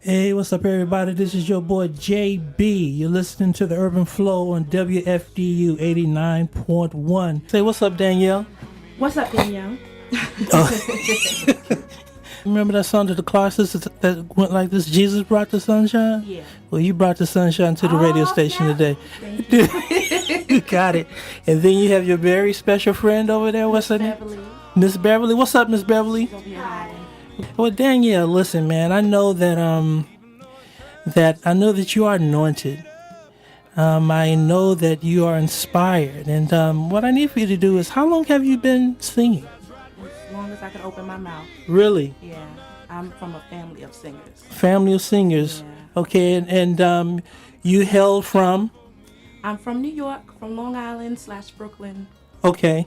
Hey, what's up, everybody? This is your boy JB. You're listening to the Urban Flow on WFDU 89.1. Say, what's up, Danielle? What's up, Danielle? Remember that song to the Clark sisters that went like this? Jesus brought the sunshine? Yeah. Well, you brought the sunshine to the radio station today. Thank you. You got it. And then you have your very special friend over there. What's her name? Beverly. Miss Beverly. What's up, Miss Beverly? Don't be hiding. Well, Danielle, listen, man. I know that you are anointed. I know that you are inspired, and what I need for you to do is, how long have you been singing? As long as I can open my mouth. Really? Yeah. I'm from a family of singers. Family of singers. Yeah. Okay, and you hail from? I'm from New York, from Long Island / Brooklyn. Okay.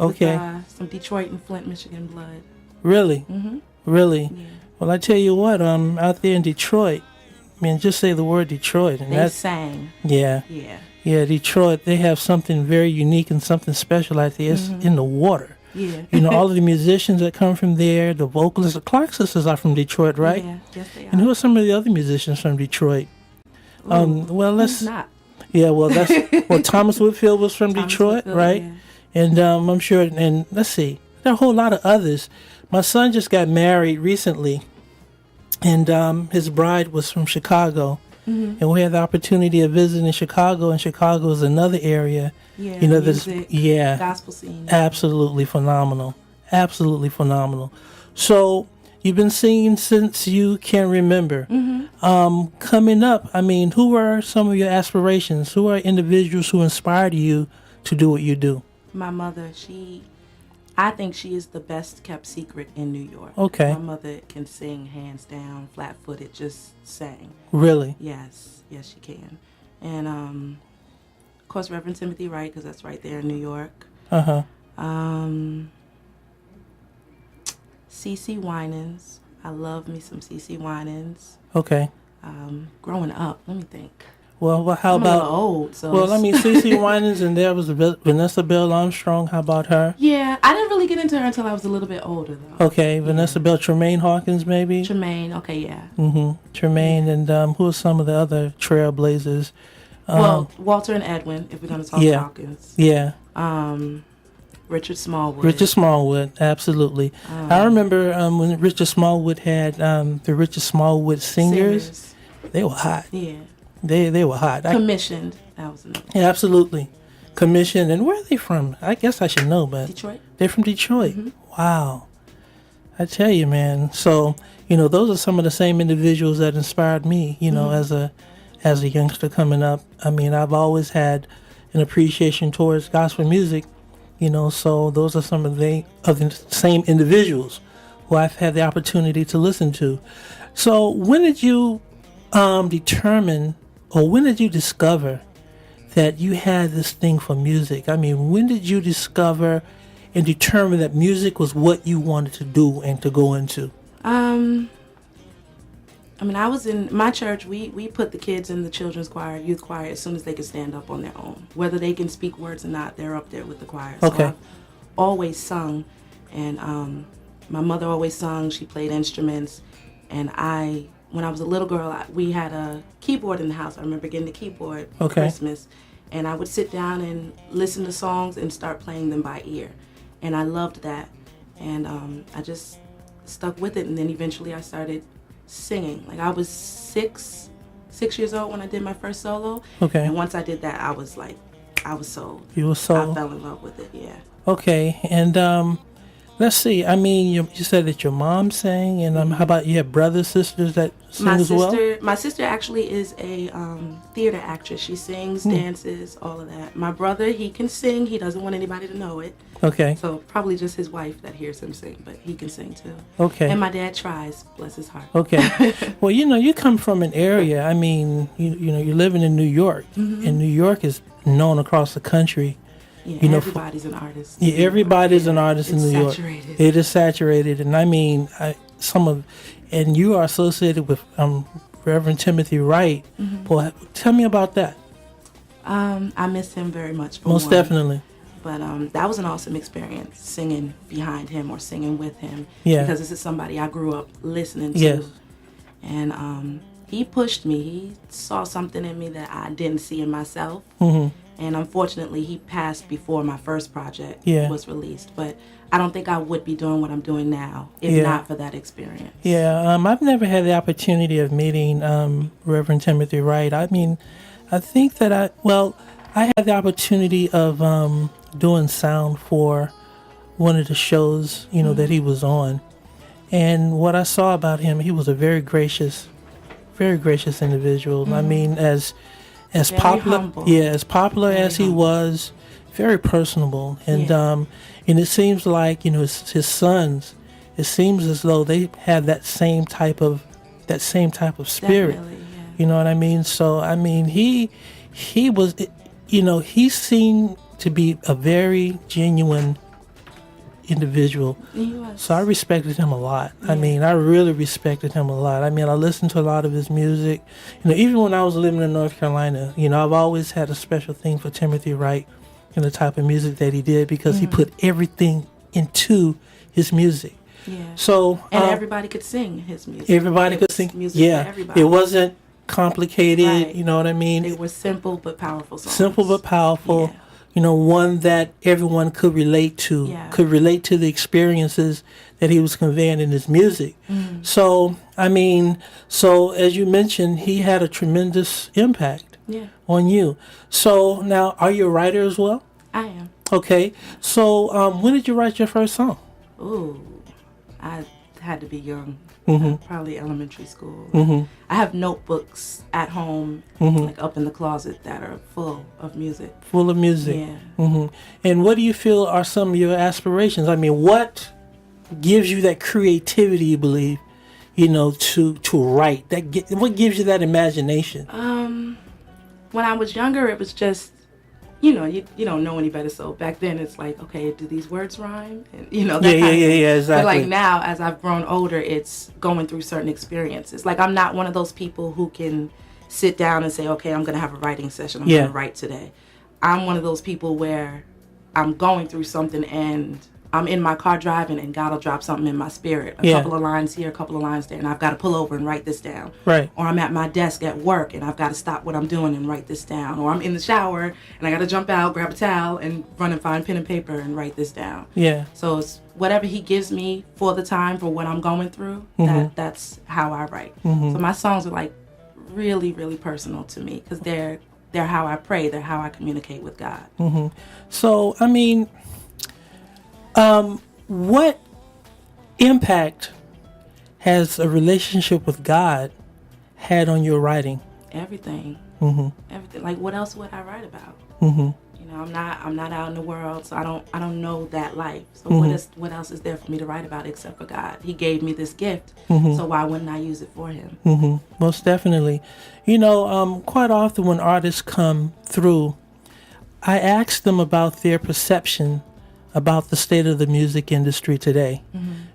Okay. With, some Detroit and Flint, Michigan blood. Really? Mm-hmm. Really? Yeah. Well, I tell you what, out there in Detroit, I mean, just say the word Detroit, and They sang. Yeah. Yeah. Yeah, Detroit, they have something very unique and something special out there. It's in the water. Yeah. You know, all of the musicians that come from there, the vocalists, the Clark sisters are from Detroit, right? Yeah. Yes, they are. And who are some of the other musicians from Detroit? Well, let's. Who's not? Yeah, well, Thomas Whitfield was from Thomas Detroit, Whitfield, right? yeah. And I'm sure, and let's see, there are a whole lot of others. My son just got married recently, and his bride was from Chicago. Mm-hmm. And we had the opportunity of visiting Chicago, and Chicago is another area. Yeah. You know, this, music, yeah, gospel scene. absolutely phenomenal. Absolutely phenomenal. So you've been singing since you can remember. Mm-hmm. Coming up, I mean, who are some of your aspirations? Who are individuals who inspired you to do what you do? My mother, I think she is the best kept secret in New York. Okay. My mother can sing hands down, flat footed, just sang. Really? Yes, she can. And of course, Reverend Timothy Wright, because that's right there in New York. Uh-huh. CeCe Winans. I love me some CeCe Winans. Okay. Growing up, let me think. Well, how I'm about? a little old, so. Well, I mean, CeCe Winans, and there was Vanessa Bell Armstrong. How about her? Yeah, I didn't really get into her until I was a little bit older, though. Okay, Vanessa Bell, Tremaine Hawkins, maybe. Tremaine, okay, yeah. Tremaine, and who are some of the other trailblazers? Well, Walter and Edwin, if we're going to talk Hawkins. Yeah. Richard Smallwood. Richard Smallwood, absolutely. I remember when Richard Smallwood had the Richard Smallwood singers. They were hot. Yeah. They were hot. Commissioned. That was another. Yeah, absolutely. Commissioned. And where are they from? I guess I should know, but Detroit. They're from Detroit. Wow. I tell you, man. So, you know, those are some of the same individuals that inspired me, you know, as a youngster coming up. I mean, I've always had an appreciation towards gospel music, you know, so those are some of the same individuals who I've had the opportunity to listen to. So when did you determine, or when did you discover that you had this thing for music? I mean, when did you discover and determine that music was what you wanted to do and to go into? I mean, I was in my church. We put the kids in the children's choir, youth choir, as soon as they could stand up on their own. Whether they can speak words or not, they're up there with the choir. So Okay. I've always sung, and my mother always sung. She played instruments, and when I was a little girl, we had a keyboard in the house. I remember getting the keyboard for Christmas, and I would sit down and listen to songs and start playing them by ear, and I loved that, and I just stuck with it, and then eventually I started singing. Like I was six years old when I did my first solo. Okay. And once I did that, I was sold. You were sold. I fell in love with it. Yeah. Okay, and let's see. I mean, you said that your mom sang, and how about you have brothers, sisters that sing as well? My sister actually is a theater actress. She sings, dances, all of that. My brother, he can sing. He doesn't want anybody to know it. Okay. So probably just his wife that hears him sing, but he can sing too. Okay. And my dad tries, bless his heart. Okay. Well, you know, you come from an area. I mean, you know, you're living in New York, and New York is known across the country. Yeah, you know, everybody's an artist. Yeah, everybody's an artist in New York. Saturated. It is saturated, and I mean, and you are associated with Reverend Timothy Wright. Well, tell me about that. I miss him very much. Most definitely. But that was an awesome experience, singing behind him or singing with him. Yeah. Because this is somebody I grew up listening to. Yes. And he pushed me. He saw something in me that I didn't see in myself. And unfortunately, he passed before my first project was released. But I don't think I would be doing what I'm doing now if not for that experience. Yeah, I've never had the opportunity of meeting Reverend Timothy Wright. I mean, I think that I had the opportunity of doing sound for one of the shows, that he was on. And what I saw about him, he was a very gracious individual. I mean, as Very popular, humble. as popular Very as he humble. was, very personable. And it seems like his sons. It seems as though they have that same type of spirit. Definitely, yeah. You know what I mean? So I mean, he was, he seemed to be a very genuine individual. He was. So I respected him a lot. I mean, I really respected him a lot. I mean, I listened to a lot of his music. Even when I was living in North Carolina, I've always had a special thing for Timothy Wright and the type of music that he did because he put everything into his music. Yeah. So And everybody could sing his music. everybody could sing. Music Yeah. for everybody. It wasn't complicated. Right. You know what I mean? They were simple but powerful songs. Simple but powerful. Yeah. One that everyone could relate to, could relate to the experiences that he was conveying in his music. So, I mean, as you mentioned, he had a tremendous impact on you. So now, are you a writer as well? I am. Okay. So, when did you write your first song? Ooh, I had to be young. Probably elementary school. I have notebooks at home, like up in the closet, that are full of music. Full of music. Yeah. And what do you feel are some of your aspirations? I mean, what gives you that creativity, you believe, to write? What gives you that imagination? When I was younger, it was just, you don't know any better. So back then, it's like, okay, do these words rhyme? And, that kind of thing. Exactly. But like now, as I've grown older, it's going through certain experiences. Like I'm not one of those people who can sit down and say, okay, I'm going to have a writing session. I'm going to write today. I'm one of those people where I'm going through something and I'm in my car driving and God will drop something in my spirit. A couple of lines here, a couple of lines there, and I've got to pull over and write this down. Right. Or I'm at my desk at work and I've got to stop what I'm doing and write this down. Or I'm in the shower and I got to jump out, grab a towel, and run and find pen and paper and write this down. Yeah. So it's whatever he gives me for the time, for what I'm going through, that's how I write. So my songs are like really, really personal to me because they're how I pray. They're how I communicate with God. So, I mean, what impact has a relationship with God had on your writing? Everything. Everything. Like, what else would I write about? I'm not out in the world, so I don't know that life. So what else is there for me to write about except for God? He gave me this gift, so why wouldn't I use it for Him? Most definitely. Quite often when artists come through, I ask them about their perception about the state of the music industry today.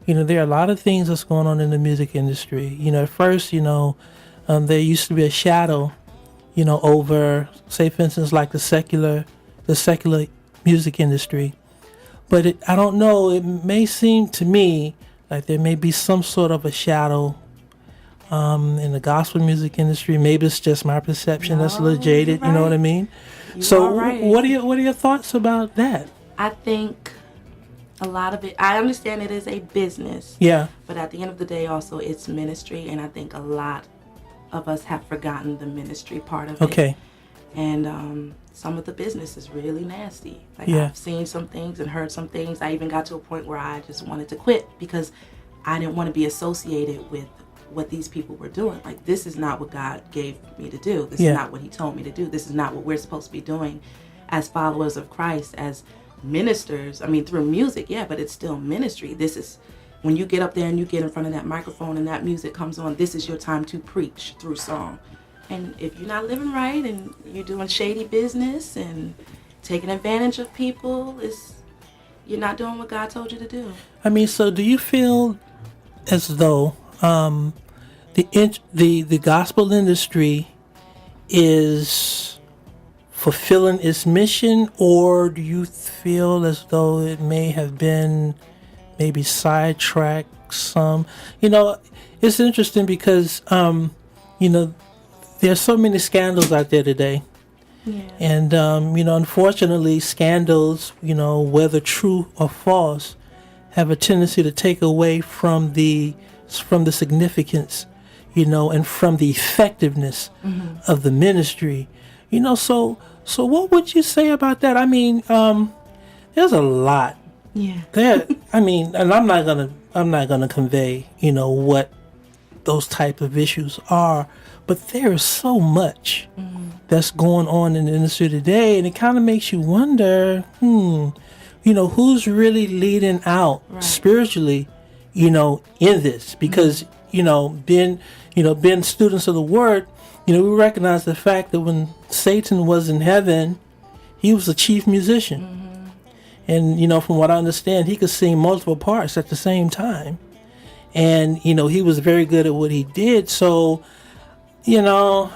There are a lot of things that's going on in the music industry. At first, there used to be a shadow, over, say, for instance, like the secular music industry. But I don't know, it may seem to me like there may be some sort of a shadow in the gospel music industry. Maybe it's just my perception that's a little jaded, you know what I mean? So what are your thoughts about that? I think a lot of it, I understand it is a business. Yeah. But at the end of the day, also, it's ministry, and I think a lot of us have forgotten the ministry part of it. Okay. And some of the business is really nasty. Like, I've seen some things and heard some things. I even got to a point where I just wanted to quit because I didn't want to be associated with what these people were doing. Like, this is not what God gave me to do. This is not what He told me to do. This is not what we're supposed to be doing as followers of Christ, as ministers. I mean, through music, but it's still ministry. This is when you get up there and you get in front of that microphone and that music comes on, this is your time to preach through song. And if you're not living right and you're doing shady business and taking advantage of people, you're not doing what God told you to do. I mean, so do you feel as though the gospel industry is fulfilling its mission, or do you feel as though it may have been maybe sidetracked books. It's interesting because, there's so many scandals out there today. Yeah. And, unfortunately, scandals, whether true or false, have a tendency to take away from the significance, and from the effectiveness of the ministry. So what would you say about that? I mean, there's a lot. Yeah. And I'm not gonna convey, what those type of issues are, but there is so much that's going on in the industry today, and it kind of makes you wonder, who's really leading out spiritually, in this? Because being students of the Word, we recognize the fact that when Satan was in heaven, he was the chief musician. And, from what I understand, he could sing multiple parts at the same time. And, he was very good at what he did. So, I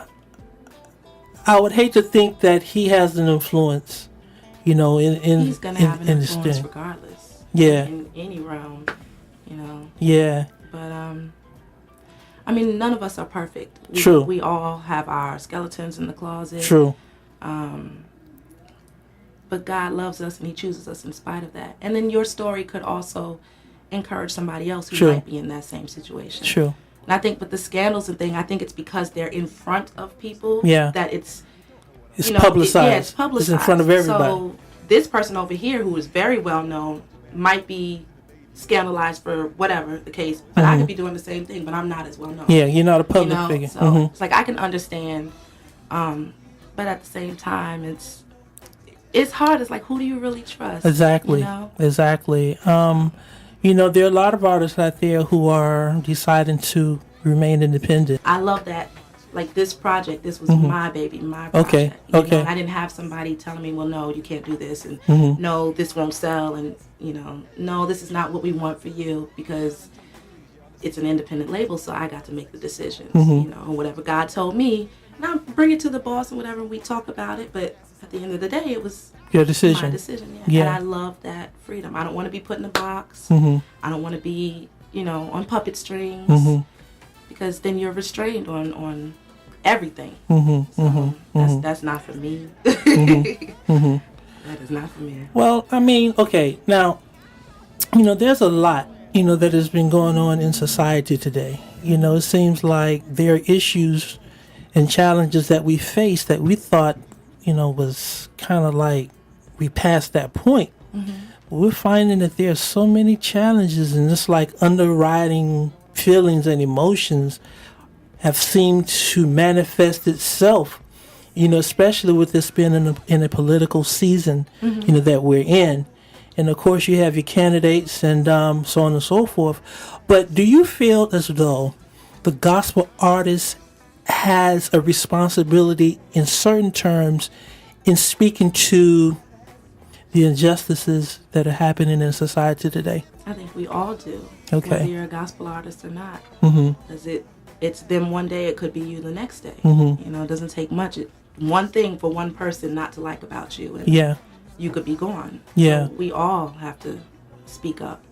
would hate to think that he has an influence, in he's going to have an influence regardless. Yeah. In any realm, Yeah. But, none of us are perfect. True. We all have our skeletons in the closet. True. But God loves us and he chooses us in spite of that. And then your story could also encourage somebody else who might be in that same situation. True. And I think with the scandals and thing, I think it's because they're in front of people that it's publicized. It's publicized. It's in front of everybody. So this person over here who is very well known might be scandalized for whatever the case, but I could be doing the same thing, but I'm not as well known. Yeah, you're not a public figure. So it's like I can understand, but at the same time, it's hard. It's like, who do you really trust? Exactly. Exactly. There are a lot of artists out there who are deciding to remain independent. I love that. Like this project, this was my baby, my project. Okay. And I didn't have somebody telling me, well, no, you can't do this, and no, this won't sell, and no, this is not what we want for you, because it's an independent label, so I got to make the decisions. Whatever God told me, and I'll bring it to the boss and whatever, we talk about it, but at the end of the day, it was your decision. My decision, yeah. And I love that freedom. I don't want to be put in a box. I don't want to be, on puppet strings, because then you're restrained on everything. That's not for me. That is not for me. Well, okay, now, there's a lot, that has been going on in society today. It seems like there are issues and challenges that we face that we thought, was kind of like we passed that point. But we're finding that there are so many challenges, and just like underwriting feelings and emotions have seemed to manifest itself, especially with this being in a political season, that we're in. And of course you have your candidates and so on and so forth. But do you feel as though the gospel artist has a responsibility in certain terms in speaking to the injustices that are happening in society today? I think we all do. Okay. Whether you're a gospel artist or not. Because it's them one day, it could be you the next day. It doesn't take much. One thing for one person not to like about you, and you could be gone. Yeah. So we all have to speak up.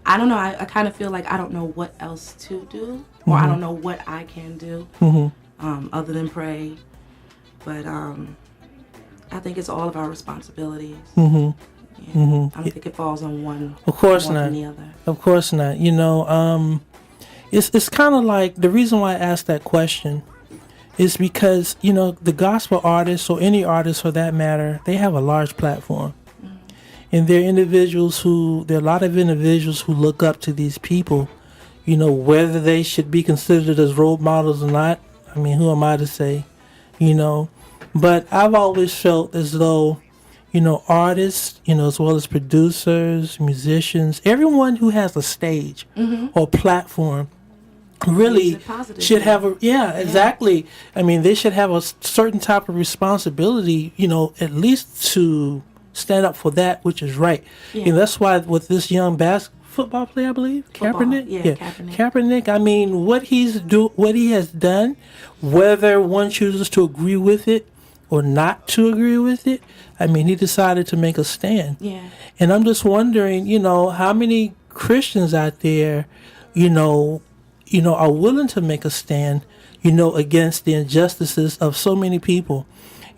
I don't know. I kind of feel like I don't know what else to do, or I don't know what I can do other than pray. But I think it's all of our responsibilities. I don't think it falls on one. Of course more not. Than the other. Of course not. It's kind of like the reason why I asked that question is because the gospel artists, or any artist for that matter, they have a large platform. And there are a lot of individuals who look up to these people, whether they should be considered as role models or not. Who am I to say, But I've always felt as though, artists, as well as producers, musicians, everyone who has a stage or platform really should have exactly. They should have a certain type of responsibility, at least to stand up for that which is right. That's why with this young football player, I believe, Kaepernick. Kaepernick. What he has done, whether one chooses to agree with it, or not to agree with it. I mean, he decided to make a stand. Yeah. And I'm just wondering, how many Christians out there, are willing to make a stand, against the injustices of so many people.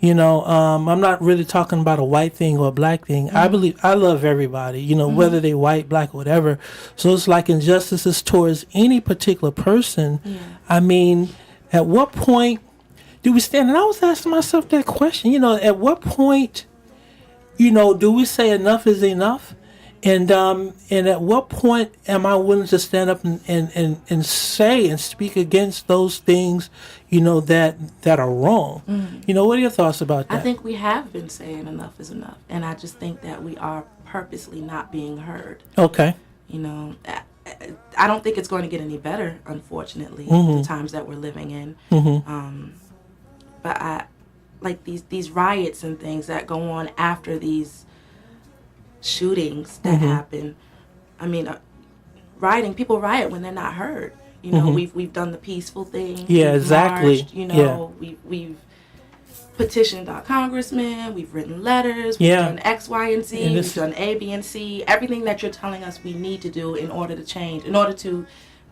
I'm not really talking about a white thing or a black thing. I love everybody, whether they white, black, whatever. So it's like injustices towards any particular person. Yeah. I mean, at what point do we stand? And I was asking myself that question, at what point, do we say enough is enough? And at what point am I willing to stand up and say and speak against those things, that are wrong? What are your thoughts about that? I think we have been saying enough is enough. And I just think that we are purposely not being heard. Okay. I don't think it's going to get any better, unfortunately, the times that we're living in. But I like these riots and things that go on after these shootings that happen. I mean, people riot when they're not heard. We've done the peaceful thing. Yeah, we've exactly. Marched, we've petitioned our congressmen. We've written letters. We've done X, Y, and Z. We've done A, B, and C. Everything that you're telling us we need to do in order to change, in order to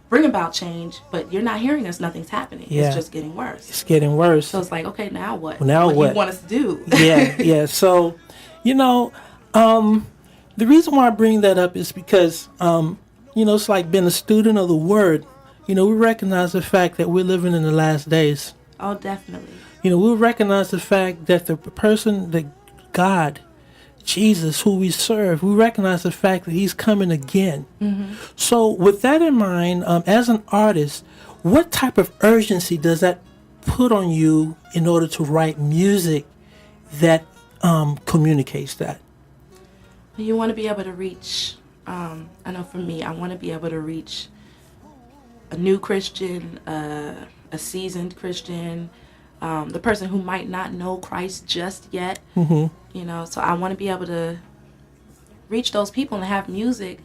bring about change. But you're not hearing us. Nothing's happening. Yeah. It's just getting worse. It's getting worse. So it's like, okay, now what? Now what? What do you want us to do? Yeah. So, the reason why I bring that up is because, it's like being a student of the Word. We recognize the fact that we're living in the last days. Oh, definitely. We recognize the fact that the person, that God, Jesus, who we serve, we recognize the fact that he's coming again. So with that in mind, as an artist, what type of urgency does that put on you in order to write music that communicates that? You want to be able to reach, I know for me, I want to be able to reach a new Christian, a seasoned Christian, the person who might not know Christ just yet. So I want to be able to reach those people and have music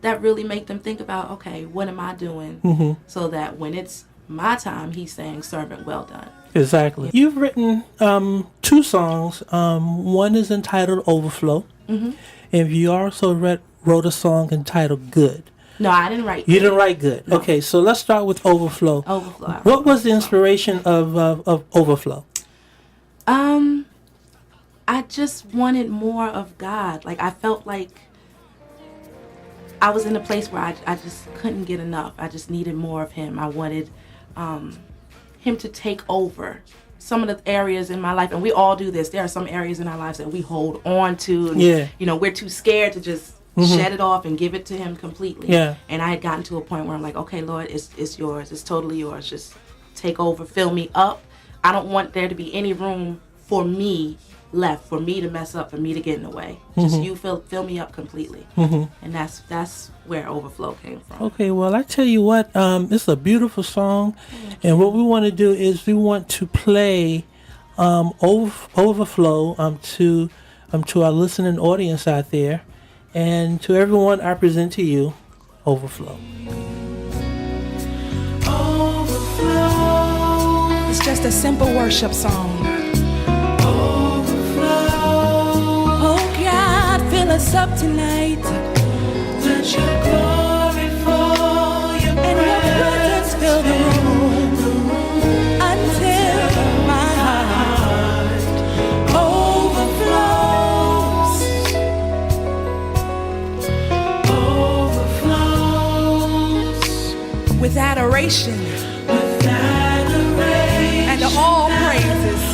that really make them think about, okay, what am I doing? So that when it's my time, he's saying, servant, well done. Exactly. You've written 2 songs. One is entitled Overflow. And you also wrote a song entitled Good. No, I didn't write Good. You didn't write Good. No. Okay, so let's start with Overflow. What was the inspiration of Overflow? I just wanted more of God. Like, I felt like I was in a place where I just couldn't get enough. I just needed more of him. I wanted him to take over some of the areas in my life. And we all do this. There are some areas in our lives that we hold on to. And, we're too scared to just shed it off and give it to him completely. Yeah. And I had gotten to a point where I'm like, okay, Lord, it's yours. It's totally yours. Just take over. Fill me up. I don't want there to be any room for me left, for me to mess up, for me to get in the way. Just you fill me up completely. And that's where Overflow came from. Okay, well, I tell you what, it's a beautiful song. And what we want to do is we want to play Overflow to our listening audience out there. And to everyone, I present to you Overflow. Overflow. It's just a simple worship song. Fill us up tonight. Let your glory fall, your and your presence fill the room until my heart overflows with adoration and all praises.